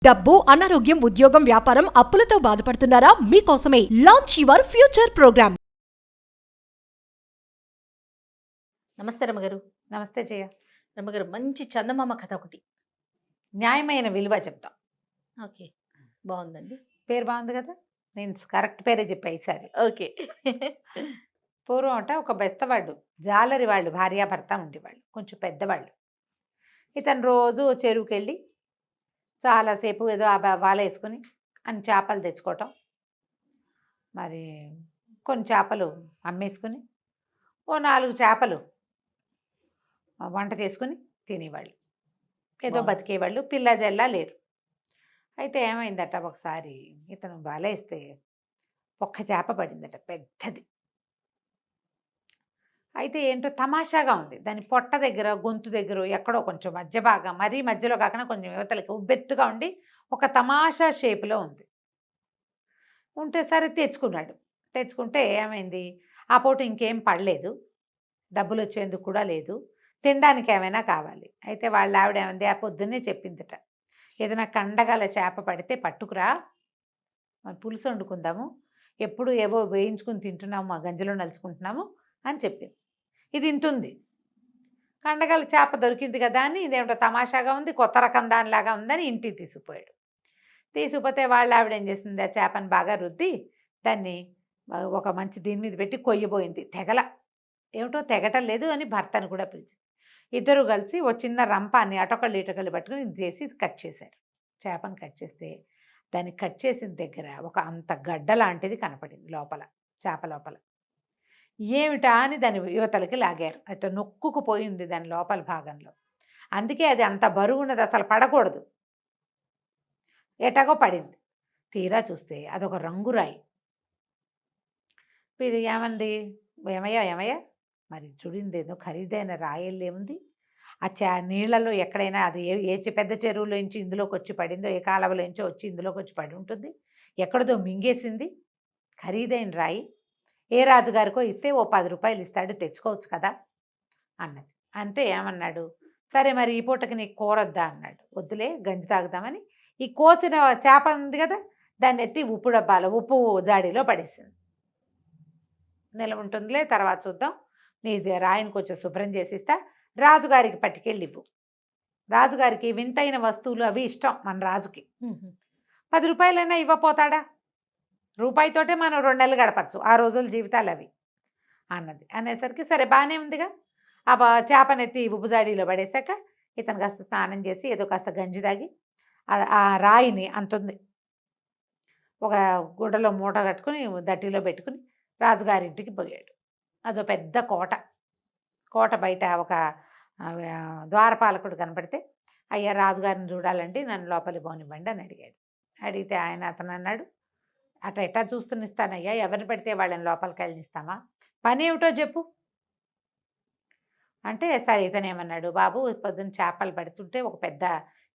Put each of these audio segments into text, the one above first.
డబ్బు, అనారోగ్యం, ఉద్యోగం, వ్యాపారం, అప్పులతో బాధపడుతున్నారా? మీకోసమే లాంచ్ యువర్ ఫ్యూచర్ ప్రోగ్రామ్. నమస్తే రమ్మగారు. నమస్తే జయ. రమ్మగారు, మంచి చందమామ కథ ఒకటి. న్యాయమైన విలువ చెప్తాం. ఓకే, బాగుందండి. పేరు బాగుంది కదా, నేను కరెక్ట్ పేరే చెప్పా ఈసారి. ఓకే. పూర్వం అట ఒక బెస్తవాళ్ళు, జాలరి వాళ్ళు, భార్యాభర్త ఉండేవాళ్ళు, కొంచెం పెద్దవాళ్ళు. ఇతను రోజు చెరువుకి వెళ్ళి చాలాసేపు ఏదో వాల వేసుకుని అన్ని చేపలు తెచ్చుకోవటం, మరి కొన్ని చేపలు అమ్మేసుకుని ఓ 4 చేపలు వంట చేసుకుని తినేవాళ్ళు, ఏదో బతికేవాళ్ళు. పిల్ల జల్లా లేరు. అయితే ఏమైందట, ఒకసారి ఇతను బాలేస్తే ఒక్క చేప పడిందట, పెద్దది. అయితే ఏంటో తమాషాగా ఉంది, దాని పొట్ట దగ్గర, గొంతు దగ్గర ఎక్కడో కొంచెం మధ్య భాగం, మరీ మధ్యలో కాకుండా కొంచెం యువతలకి ఉబ్బెత్తుగా ఉండి ఒక తమాషా షేప్లో ఉంది. ఉంటే సరే తెచ్చుకున్నాడు. తెచ్చుకుంటే ఏమైంది, ఆ పూట ఇంకేం పడలేదు, డబ్బులు వచ్చేందుకు కూడా లేదు, తినడానికి ఏమైనా కావాలి. అయితే వాళ్ళ ఆవిడ ఏమైంది, ఆ పొద్దున్నే చెప్పిందట, ఏదైనా కండగల చేప పడితే పట్టుకురా, పులుసు వండుకుందాము, ఎప్పుడు ఏవో వేయించుకుని తింటున్నాము, మా గంజలో నలుచుకుంటున్నాము అని చెప్పింది. ఇది ఇంతుంది, కండగల చేప దొరికింది కదా అని, ఇదేమిటో తమాషాగా ఉంది, కొత్త రకం దానిలాగా ఉందని ఇంటికి తీసుకుపోయాడు. తీసుకుపోతే వాళ్ళ ఆవిడ ఏం చేసింది, ఆ చేపని బాగా రుద్ది దాన్ని ఒక మంచి దీని మీద పెట్టి కొయ్యబోయింది. ఏమిటో తెగటం లేదు అని భర్తను కూడా పిలిచి, ఇద్దరు కలిసి ఓ చిన్న రంపాన్ని అటొకళ్ళు ఇటొకళ్ళు పట్టుకుని ఇది చేసి కట్ చేశారు. చేపను కట్ చేస్తే దాన్ని కట్ చేసిన దగ్గర ఒక అంత గడ్డ లాంటిది కనపడింది లోపల, చేప లోపల. ఏమిటా అని దాని యువతలకి లాగారు. అయితే నొక్కుకుపోయింది దాని లోపల భాగంలో. అందుకే అది అంత బరువున్నది, అసలు పడకూడదు, ఎటాగో పడింది. తీరా చూస్తే అదొక రంగురాయి. ఇది ఏమంది, ఏమయ్యా మరి చూడింది, ఏదో ఖరీదైన రాయల్లో ఏముంది, ఆ నీళ్లలో ఎక్కడైనా అది పెద్ద చెరువులోంచి ఇందులోకి వచ్చి పడిందో, ఏ కాలువలోంచో వచ్చి ఇందులోకి వచ్చి పడి ఉంటుంది, ఎక్కడదో మింగేసింది, ఖరీదైన రాయి, ఏ రాజుగారికో ఇస్తే ఓ 10 రూపాయలు ఇస్తాడు, తెచ్చుకోవచ్చు కదా అన్నది. అంటే ఏమన్నాడు, సరే మరి ఈ పూటకి నీకు కూరొద్దా అన్నాడు. వద్దులే, గంజి తాగుదామని ఈ కోసిన చేప ఉంది కదా, దాన్ని ఎత్తి ఉప్పు డబ్బాలో, ఉప్పు జాడీలో పడేసింది. నిల ఉంటుందిలే, తర్వాత చూద్దాం, నీది రాయిని కొంచెం శుభ్రం చేసిస్తా, రాజుగారికి పట్టుకెళ్ళి ఇవ్వు. రాజుగారికి వింతైన వస్తువులు అవి ఇష్టం, మన రాజుకి. 10 రూపాయలైనా ఇవ్వపోతాడా, రూపాయితోటే మనం 2 నెలలు గడపచ్చు, ఆ రోజుల జీవితాలు అవి అన్నది. అనేసరికి సరే బాగానే ఉందిగా, ఆ చేపనెత్తి ఉబ్బుజాడీలో పడేశాక ఇతను కాస్త స్నానం చేసి ఏదో కాస్త గంజి తాగి ఆ రాయిని అంతుంది ఒక గుడ్డలో మూట కట్టుకుని దట్టిలో పెట్టుకుని రాజుగారింటికి పోయాడు. అదో పెద్ద కోట బయట ఒక ద్వారపాలకుడు కనపడితే, అయ్యా రాజుగారిని చూడాలంటే నన్ను లోపలికి పోనివ్వండి అని అడిగాడు. అడిగితే అతను అన్నాడు, ఎట్టా చూస్తునిస్తానయ్యా, ఎవరిని పెడితే వాళ్ళని లోపలికి వెళ్ళనిస్తామా, పని ఏమిటో చెప్పు అంటే, సరే ఇతను ఏమన్నాడు, బాబు పొద్దున్న చేపలు పడుతుంటే ఒక పెద్ద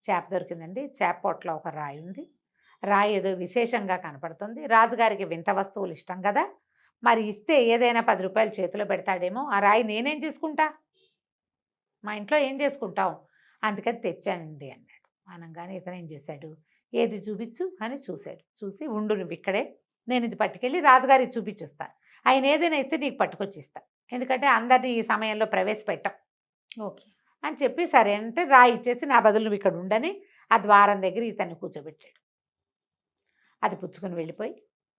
చేప దొరికిందండి, చేప పొట్లో ఒక రాయి ఉంది, రాయి ఏదో విశేషంగా కనపడుతుంది, రాజుగారికి వింత వస్తువులు ఇష్టం కదా, మరి ఇస్తే ఏదైనా 10 రూపాయలు చేతిలో పెడతాడేమో, ఆ రాయి నేనేం చేసుకుంటా, మా ఇంట్లో ఏం చేసుకుంటాం, అందుకని తెచ్చానండి అన్నాడు. అనగానే ఇతను ఏం చేశాడు, ఏది చూపించు అని చూశాడు. చూసి, ఉండు నువ్వు ఇక్కడే, నేను ఇది పట్టుకెళ్ళి రాజుగారికి చూపించుస్తా, ఆయన ఏదైనా ఇస్తే నీకు పట్టుకొచ్చి ఇస్తా, ఎందుకంటే అందరినీ ఈ సమయంలో ప్రవేశపెట్టాం ఓకే అని చెప్పి, సరే అంటే రాయి ఇచ్చేసి నా బదులు నువ్వు ఇక్కడ ఉండని ఆ ద్వారం దగ్గర ఇతన్ని కూర్చోబెట్టాడు. అది పుచ్చుకొని వెళ్ళిపోయి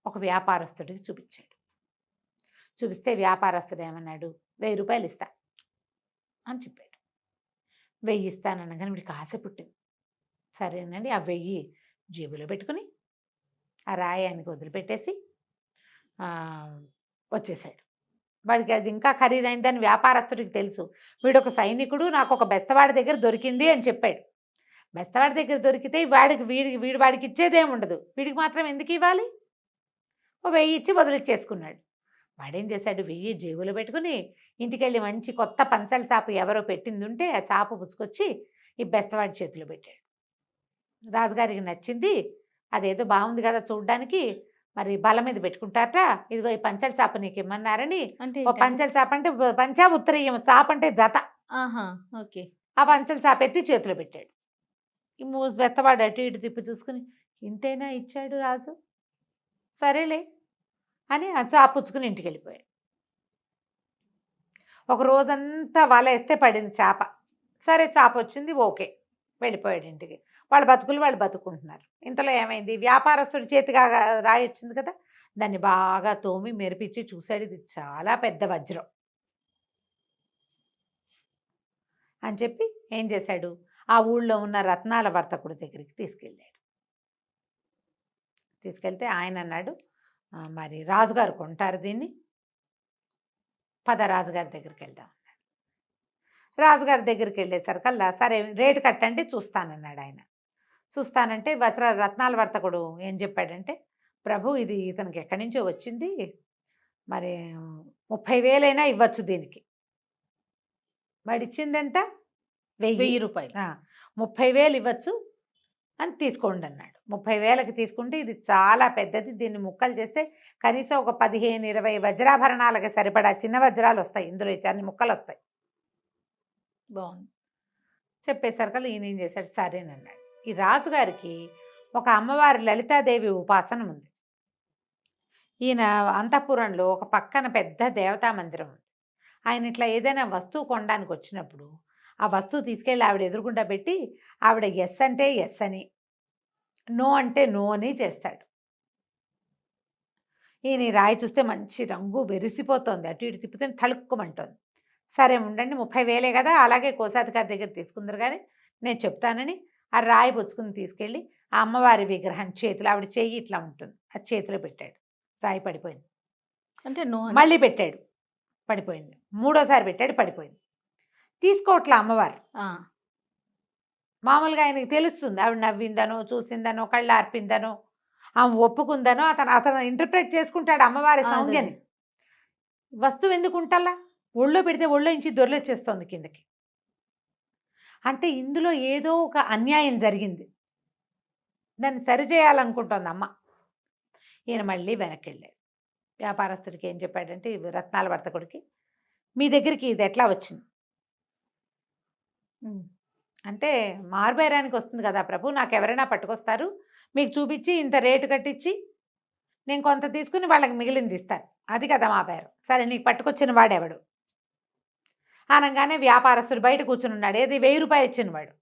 ఒక వ్యాపారస్తుడికి చూపించాడు. చూపిస్తే వ్యాపారస్తుడు ఏమన్నాడు, 1000 రూపాయలు ఇస్తా అని చెప్పాడు. 1000 ఇస్తాననగానే వీడికి ఆశ పుట్టింది. సరేనండి, ఆ 1000 జేబులో పెట్టుకుని ఆ రాయానికి వదిలిపెట్టేసి వచ్చేసాడు. వాడికి అది ఇంకా ఖరీదైందని వ్యాపారస్తుడికి తెలుసు. వీడొక సైనికుడు, నాకు ఒక బెస్తవాడి దగ్గర దొరికింది అని చెప్పాడు. బెస్తవాడి దగ్గర దొరికితే వాడికి ఇచ్చేదేం ఉండదు, వీడికి మాత్రం ఎందుకు ఇవ్వాలి, ఓ 1000 ఇచ్చి వదిలిచ్చేసుకున్నాడు. వాడేం చేశాడు, 1000 జేబులో పెట్టుకుని ఇంటికెళ్ళి మంచి కొత్త పంచల చాపు ఎవరో పెట్టింది ఉంటే ఆ చాపు పుచ్చుకొచ్చి ఈ బెస్తవాడి చేతిలో పెట్టాడు. రాజుగారికి నచ్చింది, అదేదో బాగుంది కదా చూడ్డానికి, మరి బల మీద పెట్టుకుంటారట, ఇదిగో ఈ పంచల చాప నీకు ఇమ్మన్నారని, అంటే ఓ పంచల చాప అంటే పంచా ఉత్తరీయం, చాప అంటే జత, ఓకే, ఆ పంచల చాప ఎత్తి చేతిలో పెట్టాడు. ఈ వెత్తవాడు అటు ఇటు తిప్పి చూసుకుని ఇంతైనా ఇచ్చాడు రాజు, సరేలే అని ఆ చాప పుచ్చుకుని ఇంటికి వెళ్ళిపోయాడు. ఒక రోజంతా వల వేస్తే పడింది చేప. సరే చేప వచ్చింది, ఓకే, వెళ్ళిపోయాడు ఇంటికి. వాళ్ళ బతుకులు వాళ్ళు బతుకుంటున్నారు. ఇంతలో ఏమైంది, వ్యాపారస్తుడి చేతిగా రాయి వచ్చింది కదా, దాన్ని బాగా తోమి మెరిపించి చూశాడు, ఇది చాలా పెద్ద వజ్రం అని చెప్పి ఏం చేశాడు, ఆ ఊళ్ళో ఉన్న రత్నాల వర్తకుడి దగ్గరికి తీసుకెళ్ళాడు. తీసుకెళ్తే ఆయన అన్నాడు, మరి రాజుగారు కొంటారు దీన్ని, పద రాజుగారి దగ్గరికి వెళ్దాం అన్నాడు. రాజుగారి దగ్గరికి వెళ్ళేసరికల్లా సరే రేటు కట్టండి చూస్తానన్నాడు ఆయన. చూస్తానంటే రత్నాల వర్తకుడు ఏం చెప్పాడంటే, ప్రభు ఇది ఇతనికి ఎక్కడి నుంచో వచ్చింది, మరి 30,000 ఇవ్వచ్చు దీనికి. వాడు ఇచ్చింది ఎంత, 1000 రూపాయలు. 30,000 ఇవ్వచ్చు అని తీసుకోండి అన్నాడు. 30,000కి తీసుకుంటే ఇది చాలా పెద్దది, దీన్ని ముక్కలు చేస్తే కనీసం ఒక 15-20 వజ్రాభరణాలకి సరిపడా చిన్న వజ్రాలు వస్తాయి, ఇందులో అన్ని ముక్కలు వస్తాయి. బాగుంది. చెప్పేసరికి ఈయన ఏం చేశాడు, సరేనన్నాడు. ఈ రాజుగారికి ఒక అమ్మవారి లలితాదేవి ఉపాసన ఉంది. ఈయన అంతఃపురంలో ఒక పక్కన పెద్ద దేవతా మందిరం ఉంది. ఆయన ఇట్లా ఏదైనా వస్తువు కొనడానికి వచ్చినప్పుడు ఆ వస్తువు తీసుకెళ్ళి ఆవిడ ఎదురుగుండా పెట్టి ఆవిడ ఎస్ అంటే ఎస్ అని, నో అంటే నో అని చేస్తాడు. ఈయన ఈ రాయి చూస్తే మంచి రంగు వెరిసిపోతుంది, అటు ఇటు తిప్పితే తళుక్కుమంటోంది. సరే ఉండండి, 30,000 కదా, అలాగే కోశాధికారి దగ్గర తీసుకుందరు కానీ నేను చెప్తానని ఆ రాయి పుచ్చుకుని తీసుకెళ్ళి ఆ అమ్మవారి విగ్రహం చేతిలో, ఆవిడ చెయ్యి ఇట్లా ఉంటుంది, ఆ చేతిలో పెట్టాడు. రాయి పడిపోయింది. అంటే నో మళ్ళీ పెట్టాడు, పడిపోయింది. మూడోసారి పెట్టాడు, పడిపోయింది. తీసుకోవట్లే అమ్మవారు. మామూలుగా ఆయనకి తెలుస్తుంది, ఆవిడ నవ్విందనో చూసిందనో కళ్ళు ఆర్పిందనో ఆమె ఒప్పుకుందనో అతను ఇంటర్ప్రెట్ చేసుకుంటాడు అమ్మవారి సౌంజ్ఞని. వస్తువు ఎందుకు ఉంటల్లా, ఒళ్ళో పెడితే ఒళ్ళో నుంచి దొర్లొచ్చేస్తోంది కిందకి. అంటే ఇందులో ఏదో ఒక అన్యాయం జరిగింది, దాన్ని సరిచేయాలనుకుంటోంది అమ్మ. ఈయన మళ్ళీ వెనక్కి వెళ్ళాడు. వ్యాపారస్తుడికి ఏం చెప్పాడంటే, రత్నాల వర్తకుడికి, మీ దగ్గరికి ఇది ఎట్లా వచ్చింది అంటే, మారుబేరానికి వస్తుంది కదా ప్రభు, నాకు ఎవరైనా పట్టుకొస్తారు, మీకు చూపించి ఇంత రేటు కట్టించి నేను కొంత తీసుకుని వాళ్ళకి మిగిలింది ఇస్తాను, అది కదా మా పేరు. సరే నీకు పట్టుకొచ్చిన వాడెవడు అనగానే వ్యాపారస్తుడు బయట కూర్చుని ఉన్నాడు, ఏది 1000 రూపాయలు ఇచ్చిన వాడు.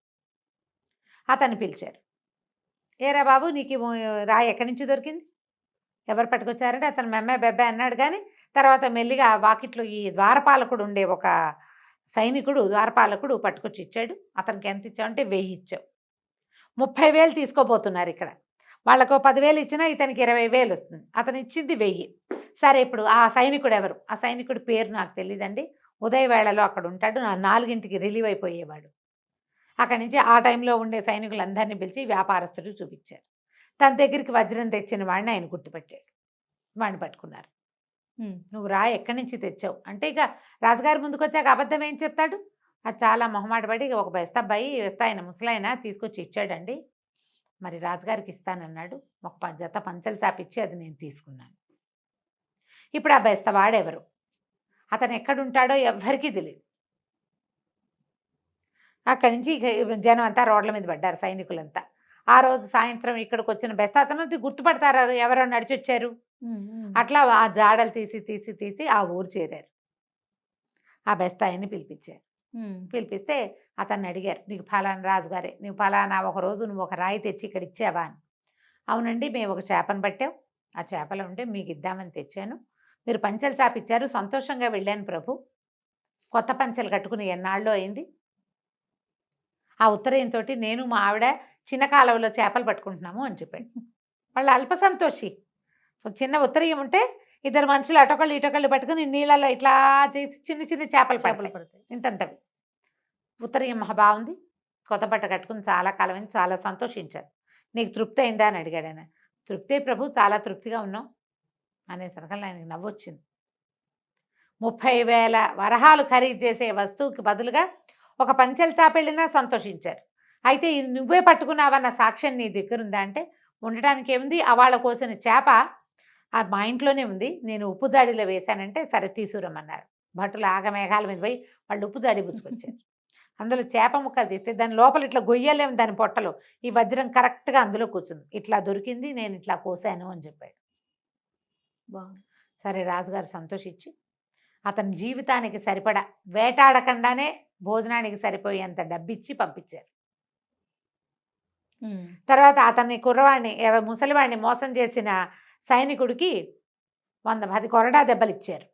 అతన్ని పిలిచారు. ఏరా బాబు, నీకు రాయి ఎక్కడి నుంచి దొరికింది, ఎవరు పట్టుకొచ్చారంటే అతను మెమ్మే బెబ్బే అన్నాడు. కానీ తర్వాత మెల్లిగా వాకిట్లో ఈ ద్వారపాలకుడు ఉండే ఒక సైనికుడు, ద్వారపాలకుడు పట్టుకొచ్చి ఇచ్చాడు. అతనికి ఎంత ఇచ్చావు అంటే 1000 ఇచ్చావు. 30,000 తీసుకోబోతున్నారు ఇక్కడ. వాళ్ళకు 10,000 ఇచ్చినా ఇతనికి 20,000 వస్తుంది. అతను ఇచ్చింది 1000. సరే ఇప్పుడు ఆ సైనికుడు ఎవరు, ఆ సైనికుడి పేరు నాకు తెలియదండి, ఉదయవేళలో అక్కడ ఉంటాడు, 4ంటికి రిలీవ్ అయిపోయేవాడు. అక్కడి నుంచి ఆ టైంలో ఉండే సైనికులందరినీ పిలిచి వ్యాపారస్తుడికి చూపించారు. తన దగ్గరికి వజ్రం తెచ్చిన వాడిని ఆయన గుర్తుపెట్టాడు. వాడిని పట్టుకున్నారు. నువ్వు రాయి ఎక్కడి నుంచి తెచ్చావు అంటే, ఇక రాజుగారి ముందుకు వచ్చాక అబద్ధం ఏం చెప్తాడు, అది చాలా మొహమాట పడి ఒక బెస్తబ్బాయి ఆయన ముసలాయన తీసుకొచ్చి ఇచ్చాడండి, మరి రాజుగారికి ఇస్తానన్నాడు, ఒక జత పంచలు చాపిచ్చి అది నేను తీసుకున్నాను. ఇప్పుడు ఆ బెస్తవాడెవరు, అతను ఎక్కడుంటాడో ఎవ్వరికీ తెలియదు. అక్కడి నుంచి జనం అంతా రోడ్ల మీద పడ్డారు, సైనికులంతా. ఆ రోజు సాయంత్రం ఇక్కడికి వచ్చిన బెస్త అతను గుర్తుపడతారు, ఎవరో నడిచొచ్చారు. అట్లా ఆ జాడలు తీసి ఆ ఊరు చేరారు. ఆ బెస్తాయిని పిలిపించారు. పిలిపిస్తే అతన్ని అడిగారు, నీకు ఫలానా రాజుగారే, నీకు ఫలానా ఒక రోజు నువ్వు ఒక రాయి తెచ్చి ఇక్కడ ఇచ్చావా అని. అవునండి, మేము ఒక చేపను పట్టాం, ఆ చేపలో ఉంటే మీకు ఇద్దామని తెచ్చాను, మీరు పంచెలు చాపిచ్చారు, సంతోషంగా వెళ్ళాను ప్రభు, కొత్త పంచెలు కట్టుకుని ఎన్నాళ్ళు అయింది, ఆ ఉత్తరయంతో నేను మా ఆవిడ చిన్న కాలువలో చేపలు పట్టుకుంటున్నాము అని చెప్పాడు. వాళ్ళు అల్ప సంతోషి. చిన్న ఉత్తరయం ఉంటే ఇద్దరు మనుషులు అటొకళ్ళు ఇటొకళ్ళు పట్టుకుని నీళ్ళలో ఇట్లా చేసి చిన్న చిన్న చేపలు పడతాయి, ఇంతంతవి. ఉత్తరయం మహా బాగుంది, కొత్త బట్ట కట్టుకుని చాలా కాలం అయింది, చాలా సంతోషించారు. నీకు తృప్తి అయిందా అని అడిగాడు ఆయన. తృప్తే ప్రభు, చాలా తృప్తిగా ఉన్నాం అనేసరికల్లా ఆయనకి నవ్వొచ్చింది. 30,000 వరహాలు ఖరీదు చేసే వస్తువుకి బదులుగా ఒక పంచెల చాపెళ్ళినా సంతోషించారు. అయితే ఇది నువ్వే పట్టుకున్నావన్న సాక్ష్యం నీ దగ్గర ఉందా అంటే, ఉండటానికి ఏముంది, వాళ్ళ కోసిన చేప మా ఇంట్లోనే ఉంది, నేను ఉప్పు జాడీలో వేశానంటే సరే తీసుకురమ్మన్నారు. భటులు ఆగమేఘాల మీద పోయి వాళ్ళు ఉప్పు జాడీ పుచ్చుకొచ్చారు. అందులో చేప ముక్కలు తీస్తే దాని లోపల ఇట్లా గొయ్యలేము దాని పొట్టలో. ఈ వజ్రం కరెక్ట్గా అందులో కూర్చుంది. ఇట్లా దొరికింది, నేను ఇట్లా కోసాను అని చెప్పాడు. బాగుంది. సరే రాజుగారు సంతోషించి అతని జీవితానికి సరిపడా వేటాడకుండానే భోజనానికి సరిపోయేంత డబ్బిచ్చి పంపించారు. తర్వాత అతన్ని కుర్రవాడిని ముసలివాడిని మోసం చేసిన సైనికుడికి 110 కొరడా దెబ్బలు ఇచ్చారు.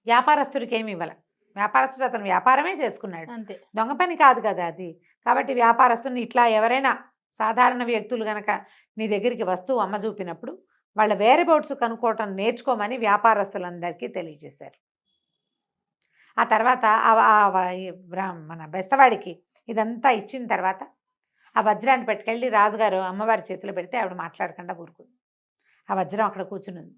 వ్యాపారస్తుడికి ఏమి ఇవ్వాల. వ్యాపారస్తుడు అతను వ్యాపారమే చేసుకున్నాడు, అంతే. దొంగ పని కాదు కదా అది. కాబట్టి వ్యాపారస్తుని ఇట్లా ఎవరైనా సాధారణ వ్యక్తులు గనక నీ దగ్గరికి వస్తువు అమ్మ చూపినప్పుడు వాళ్ళ వేరే బౌట్స్ కనుక్కోవటం నేర్చుకోమని వ్యాపారస్తులందరికీ తెలియజేశారు. ఆ తర్వాత మన బెస్తవాడికి ఇదంతా ఇచ్చిన తర్వాత ఆ వజ్రాన్ని పెట్టుకెళ్ళి రాజుగారు అమ్మవారి చేతిలో పెడితే ఆవిడ మాట్లాడకుండా ఊరుకుంది. ఆ వజ్రం అక్కడ కూర్చుని ఉంది.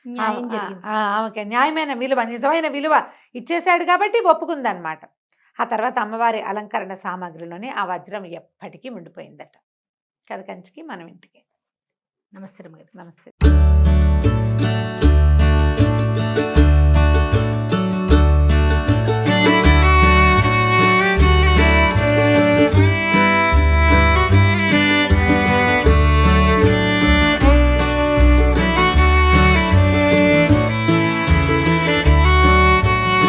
న్యాయం జరిగింది. ఆమెకి న్యాయమైన విలువ, నిజమైన విలువ ఇచ్చేశాడు కాబట్టి ఒప్పుకుందన్నమాట. ఆ తర్వాత అమ్మవారి అలంకరణ సామాగ్రిలోనే ఆ వజ్రం ఎప్పటికీ ఉండిపోయిందట. కథ కంచికి మనం ఇంటికి. నమస్తే రమ్మగారు. నమస్తే.